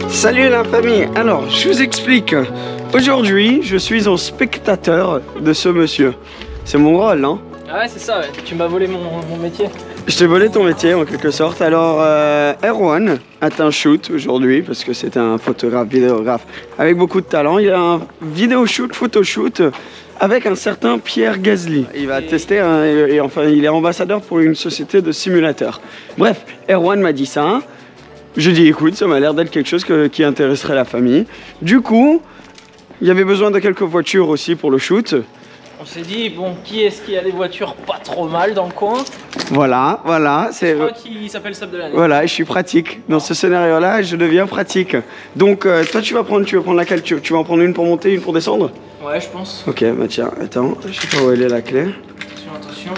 Salut la famille, alors je vous explique. Aujourd'hui, je suis un spectateur de ce monsieur. C'est mon rôle, non? Ah ouais, c'est ça, ouais. Tu m'as volé mon métier. Je t'ai volé ton métier en quelque sorte. Alors, Erwan a un shoot aujourd'hui parce que c'est un photographe, vidéographe avec beaucoup de talent. Il a un vidéo shoot, photo shoot avec un certain Pierre Gasly. Il va tester, et enfin, il est ambassadeur pour une société de simulateurs. Bref, Erwan m'a dit ça. Je dis écoute, ça m'a l'air d'être quelque chose qui intéresserait la famille. Du coup, il y avait besoin de quelques voitures aussi pour le shoot. On s'est dit, bon, qui est-ce qui a des voitures pas trop mal dans le coin? Voilà, c'est... Je crois qu'il s'appelle Sub de l'année. Voilà, je suis pratique. Dans ce scénario-là, je deviens pratique. Donc, toi, tu vas prendre laquelle? Tu vas en prendre une pour monter, une pour descendre? Ouais, je pense. Ok, bah tiens, attends, je sais pas où elle est la clé. Attention.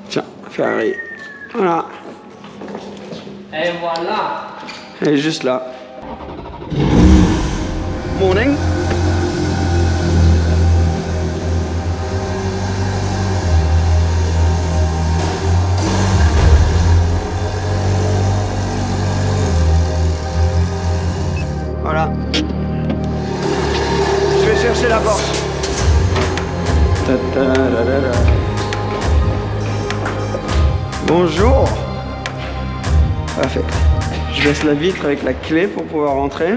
Tiens, Ferrari. Voilà. Et voilà. Elle est juste là. Morning. Voilà. Je vais chercher la porte. Bonjour. Parfait. Je baisse la vitre avec la clé pour pouvoir rentrer.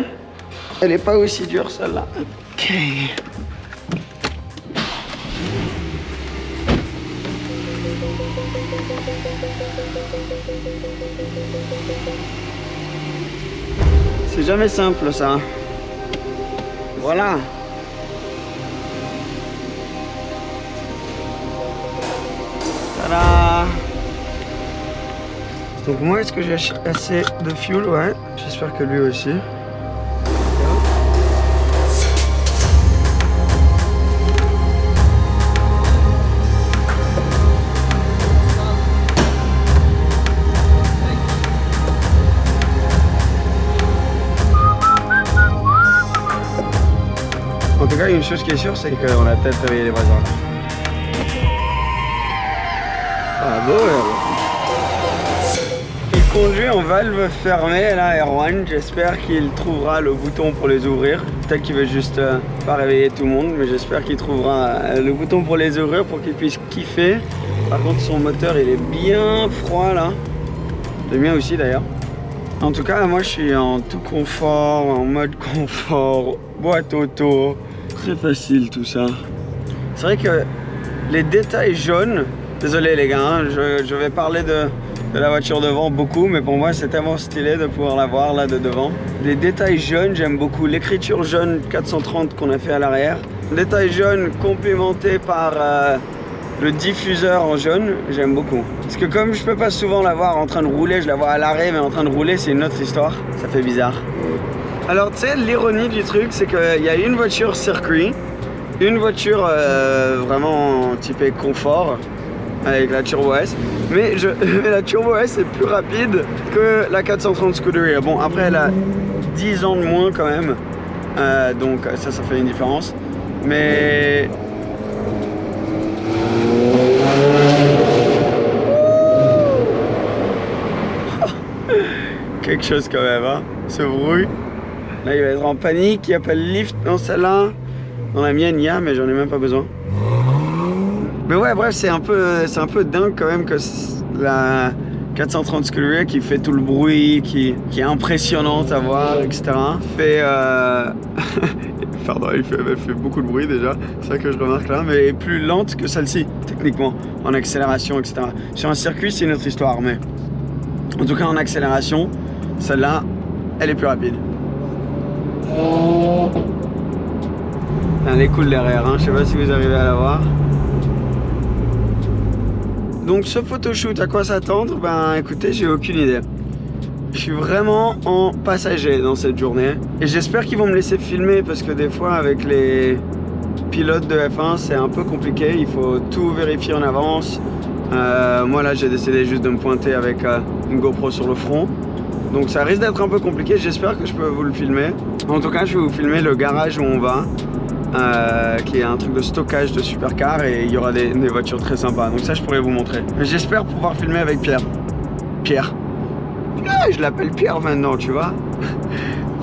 Elle n'est pas aussi dure celle-là. Ok. C'est jamais simple ça. Voilà. Tada. Donc moi, est-ce que j'ai assez de fuel? Ouais. J'espère que lui aussi. En tout cas, une chose qui est sûre, c'est qu'on a peut-être réveillé les voisins. Ah bon, il conduit en valve fermée, là, Erwan. J'espère qu'il trouvera le bouton pour les ouvrir. Peut-être qu'il veut juste pas réveiller tout le monde, mais j'espère qu'il trouvera le bouton pour les ouvrir pour qu'il puisse kiffer. Par contre, son moteur, il est bien froid, là. Le mien aussi, d'ailleurs. En tout cas, moi, je suis en tout confort, en mode confort, boîte auto. Très facile tout ça. C'est vrai que les détails jaunes, désolé les gars, hein, je vais parler de la voiture devant beaucoup, mais pour moi c'est tellement stylé de pouvoir la voir là de devant. Les détails jaunes, j'aime beaucoup. L'écriture jaune 430 qu'on a fait à l'arrière. Détails jaunes complémentés par le diffuseur en jaune, j'aime beaucoup. Parce que comme je peux pas souvent la voir en train de rouler, je la vois à l'arrêt, mais en train de rouler c'est une autre histoire. Ça fait bizarre. Alors tu sais, l'ironie du truc, c'est qu'il y a une voiture circuit, une voiture vraiment typée confort, avec la Turbo S, mais la Turbo S est plus rapide que la 430 Scuderia. Bon, après elle a 10 ans de moins quand même, donc ça fait une différence, mais... Quelque chose quand même, hein, ce bruit. Là, il va être en panique, il n'y a pas le lift dans celle-là. Dans la mienne, il y a, mais j'en ai même pas besoin. Mais ouais, bref, c'est un peu dingue quand même que la 430 Scuderia qui fait tout le bruit, qui est impressionnante à voir, etc. Pardon, elle fait beaucoup de bruit déjà, c'est ça que je remarque là, mais est plus lente que celle-ci, techniquement, en accélération, etc. Sur un circuit, c'est une autre histoire, mais en tout cas en accélération, celle-là, elle est plus rapide. Elle est cool derrière, hein. Je sais pas si vous arrivez à la voir. Donc ce photoshoot, à quoi s'attendre? Ben écoutez, j'ai aucune idée. Je suis vraiment en passager dans cette journée. Et j'espère qu'ils vont me laisser filmer parce que des fois avec les pilotes de F1 c'est un peu compliqué. Il faut tout vérifier en avance. Moi là j'ai décidé juste de me pointer avec une GoPro sur le front. Donc ça risque d'être un peu compliqué, j'espère que je peux vous le filmer. En tout cas je vais vous filmer le garage où on va. Qui est un truc de stockage de supercars et il y aura des voitures très sympas. Donc ça je pourrais vous montrer. J'espère pouvoir filmer avec Pierre. Ah, je l'appelle Pierre maintenant, tu vois.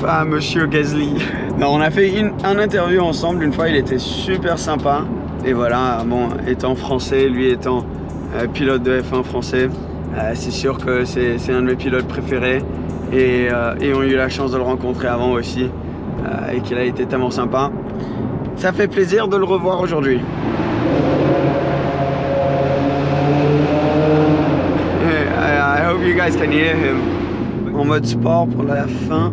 Pas Monsieur Gasly. Non, on a fait un interview ensemble une fois, il était super sympa. Et voilà, bon, étant français, lui étant pilote de F1 français, c'est sûr que c'est un de mes pilotes préférés. Et on a eu la chance de le rencontrer avant aussi. Et qu'il a été tellement sympa. Ça fait plaisir de le revoir aujourd'hui. I hope you guys can hear him. En mode sport pour la fin.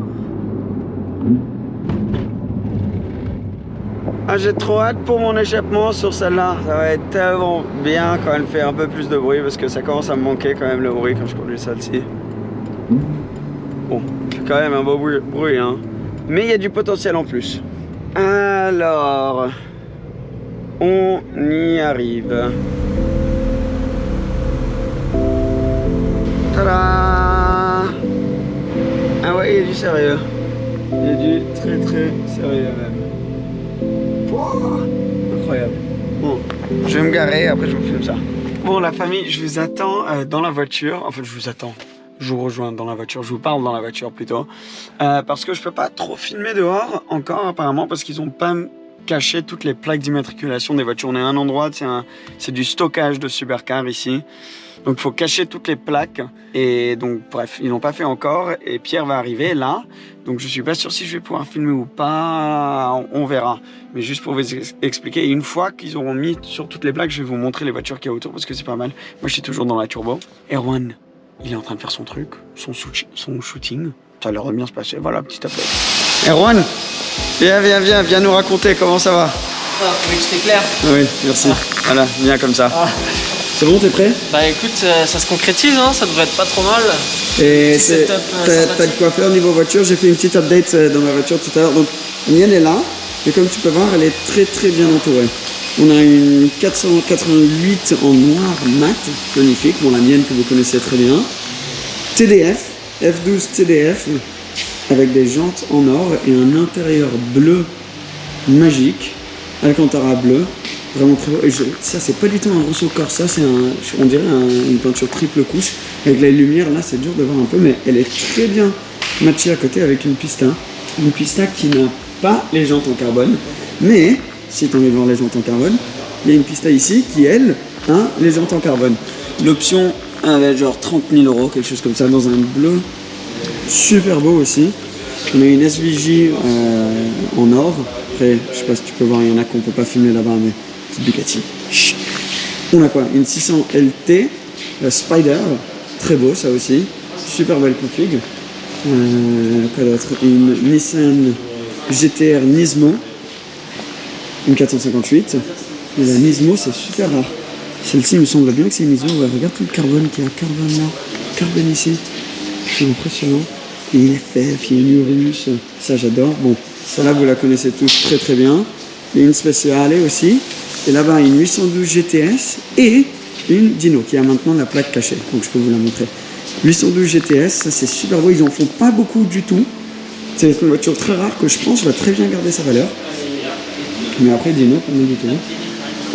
Ah, j'ai trop hâte pour mon échappement sur celle-là. Ça va être tellement bien quand elle fait un peu plus de bruit parce que ça commence à me manquer quand même le bruit quand je conduis celle-ci. Bon, c'est quand même un beau bruit, hein. Mais il y a du potentiel en plus. Alors, on y arrive. Tada! Ah ouais, il y a du sérieux. Il y a du très très sérieux même. Wow, incroyable. Bon, je vais me garer, après je vous filme ça. Bon la famille, je vous attends dans la voiture. Enfin je vous attends. Je vous rejoins dans la voiture, je vous parle dans la voiture plutôt. Parce que je peux pas trop filmer dehors encore apparemment parce qu'ils ont pas caché toutes les plaques d'immatriculation des voitures. On est à un endroit, c'est du stockage de supercars ici. Donc il faut cacher toutes les plaques. Et donc bref, ils l'ont pas fait encore. Et Pierre va arriver là. Donc je suis pas sûr si je vais pouvoir filmer ou pas. On verra. Mais juste pour vous expliquer, une fois qu'ils auront mis sur toutes les plaques, je vais vous montrer les voitures qu'il y a autour parce que c'est pas mal. Moi je suis toujours dans la turbo. Erwan, il est en train de faire son truc, son shooting. Ça a l'air de bien se passer. Voilà, petit update. Erwan, viens nous raconter comment ça va. Ah, oui, c'était clair. Oui, merci. Voilà, viens comme ça. C'est bon, t'es prêt? Bah écoute, ça se concrétise, hein, ça devrait être pas trop mal. Et t'as de quoi faire niveau voiture. J'ai fait une petite update dans ma voiture tout à l'heure. Donc, la mienne est là. Et comme tu peux voir, elle est très très bien entourée. On a une 488 en noir mat, magnifique. Bon, la mienne que vous connaissez très bien. TDF, F12 TDF, avec des jantes en or et un intérieur bleu magique. Alcantara bleu. Vraiment très beau. Et ça, c'est pas du tout un Rosso Corsa, c'est on dirait une peinture triple couche. Avec la lumière, là, c'est dur de voir un peu, mais elle est très bien matchée à côté avec une pista. Une pista qui n'a pas les jantes en carbone, mais si tu as envie de voir les jantes en carbone, il y a une pista ici qui, elle, a les jantes en carbone. L'option avait genre 30 000 €, quelque chose comme ça, dans un bleu super beau aussi. On a une SVJ en or. Après, je sais pas si tu peux voir, il y en a qu'on peut pas filmer là-bas, mais petite Ducati. Chut. On a quoi? Une 600 LT Spider, très beau ça aussi, super belle config. Quoi d'autre? Une Nissan GTR Nismo, une 458. Et la Nismo, c'est super rare. Celle-ci, il me semble bien que c'est une Nismo. Ouais, regarde tout le carbone qui est à carbone là, carbone ici, c'est impressionnant. Et il est FF, il est Urus, ça j'adore. Bon, celle-là vous la connaissez tous très très bien. Il y a une spéciale aussi. Et là-bas une 812 GTS et une Dino qui a maintenant la plaque cachée. Donc je peux vous la montrer. 812 GTS, ça c'est super beau. Ils en font pas beaucoup du tout. C'est une voiture très rare que je pense va très bien garder sa valeur. Mais après Dino, pas mal du tout.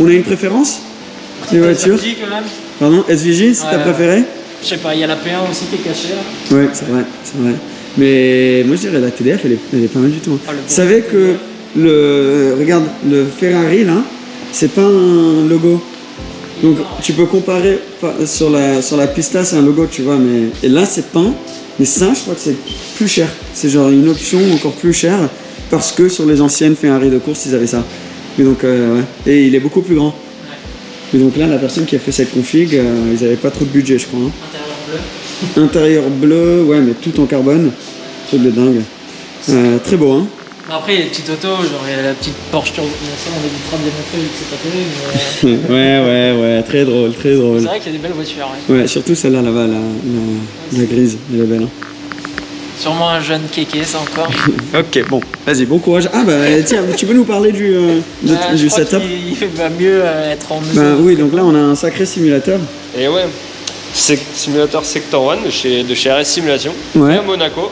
On a une préférence? Les voitures? Pardon, SVJ, c'est ta préférée? Je sais pas, il y a la P1 aussi qui est cachée là. Oui, c'est vrai. Mais moi je dirais la TDF, elle est pas mal du tout. Vous savez que regarde, le Ferrari là, c'est pas un logo. Donc tu peux comparer sur la pista, c'est un logo, tu vois, mais et là c'est peint. Mais ça, je crois que c'est plus cher. C'est genre une option encore plus chère parce que sur les anciennes Ferrari de course, ils avaient ça. Mais donc ouais. Et il est beaucoup plus grand. Et donc là, la personne qui a fait cette config, ils n'avaient pas trop de budget, je crois. Hein. Intérieur bleu, ouais, mais tout en carbone. Truc de dingue. Très beau, hein. Après, il y a les petites autos, genre il y a la petite Porsche Turbo. Ça, on évitera de les montrer vu que c'est pas terrible. Mais... ouais, très drôle. C'est vrai qu'il y a des belles voitures. Ouais, surtout celle-là, là-bas, la grise, elle est belle. Hein. Sûrement un jeune kéké, ça encore. Ok, bon, vas-y, bon courage. Ah bah tiens, tu peux nous parler du setup? Il va mieux être en mesure. Bah oui, donc là on a un sacré simulateur. Et ouais, simulateur Sector 1 de chez RS Simulation, ouais. À Monaco.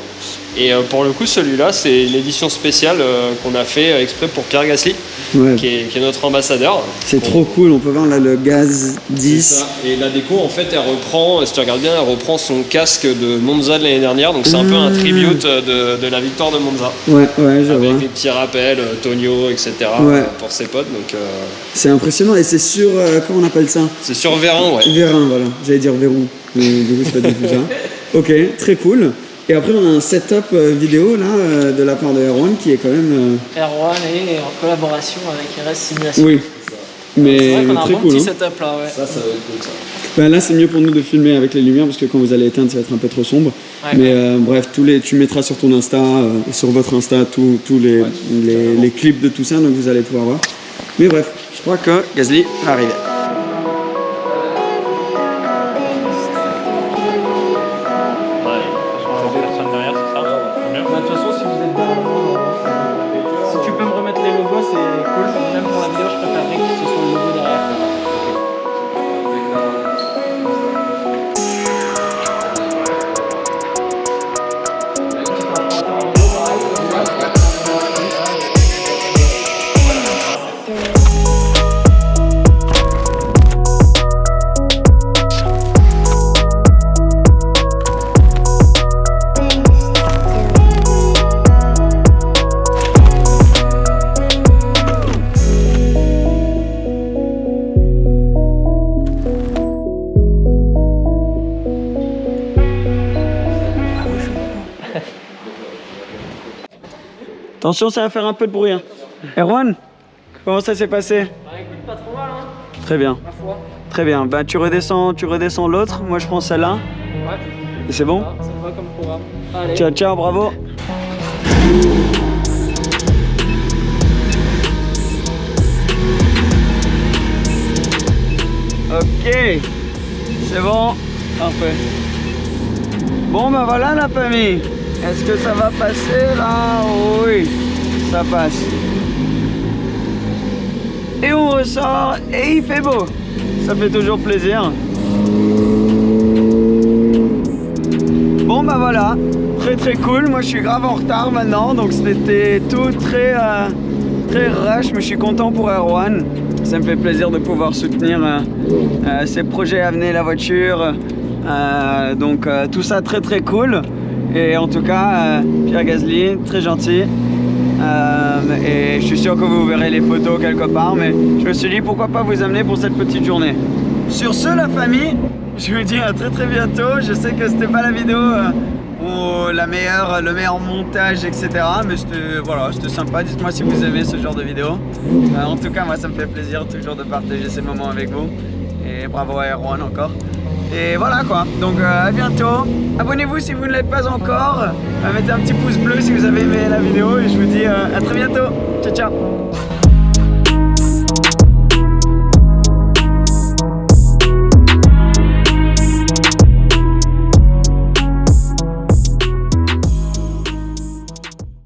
Et pour le coup, celui-là, c'est une édition spéciale qu'on a fait exprès pour Pierre Gasly. Ouais. qui est notre ambassadeur. C'est trop cool, on peut voir là le Gaz 10. C'est ça. Et la déco, en fait, elle reprend, si tu regardes bien, elle reprend son casque de Monza de l'année dernière. Donc c'est un peu un tribute de la victoire de Monza. Ouais, je vois. Avec des petits rappels, Tonio, etc. Ouais. Pour ses potes. Donc c'est impressionnant et c'est sur, comment on appelle ça? c'est sur Vérin, ouais. Vérin, voilà. J'allais dire Verrou, mais du coup c'est pas du tout ça. Ok, très cool. Et après on a un setup vidéo là de la part de Erwan qui est quand même... Erwan est en collaboration avec RS Simulation. Oui, mais C'est vrai qu'on a un très bon cool. petit Hein. setup là, ouais. Ça va être cool, ça. Ben là c'est mieux pour nous de filmer avec les lumières parce que quand vous allez éteindre ça va être un peu trop sombre. Ouais, mais bref, tu mettras sur ton Insta, sur votre Insta tous les clips de tout ça, donc vous allez pouvoir voir. Mais bref, je crois que Gasly va arriver. De toute façon, si vous êtes derrière moi, si tu peux me remettre les logos, c'est cool. Même pour la vidéo, je préférerais que ce soit le logo derrière. Attention, ça va faire un peu de bruit. Hein. Erwan, comment ça s'est passé? Bah écoute, pas trop mal, hein, Très bien, ma foi. très bien. Bah, tu redescends l'autre, moi je prends celle-là. Ouais, Et c'est bon? ça me va comme programme. Allez. Ciao, ciao, bravo. Ok, c'est bon, parfait. Bon bah voilà la famille. Est-ce que ça va passer là? Oui, ça passe. Et on ressort et il fait beau. Ça fait toujours plaisir. Bon bah voilà, très cool. Moi je suis grave en retard maintenant, donc c'était tout très rush, mais je suis content pour Erwan. Ça me fait plaisir de pouvoir soutenir ses projets à venir, la voiture. Donc tout ça très cool. Et en tout cas, Pierre Gasly, très gentil. Et je suis sûr que vous verrez les photos quelque part, mais je me suis dit pourquoi pas vous amener pour cette petite journée. Sur ce, la famille, je vous dis à très bientôt. Je sais que c'était pas la vidéo ou le meilleur montage, etc. Mais c'était sympa. Dites-moi si vous aimez ce genre de vidéo. En tout cas, moi ça me fait plaisir toujours de partager ces moments avec vous. Et bravo à Erwan encore. Et voilà quoi, donc à bientôt. Abonnez-vous si vous ne l'êtes pas encore. Mettez un petit pouce bleu si vous avez aimé la vidéo. Et je vous dis à très bientôt. Ciao ciao.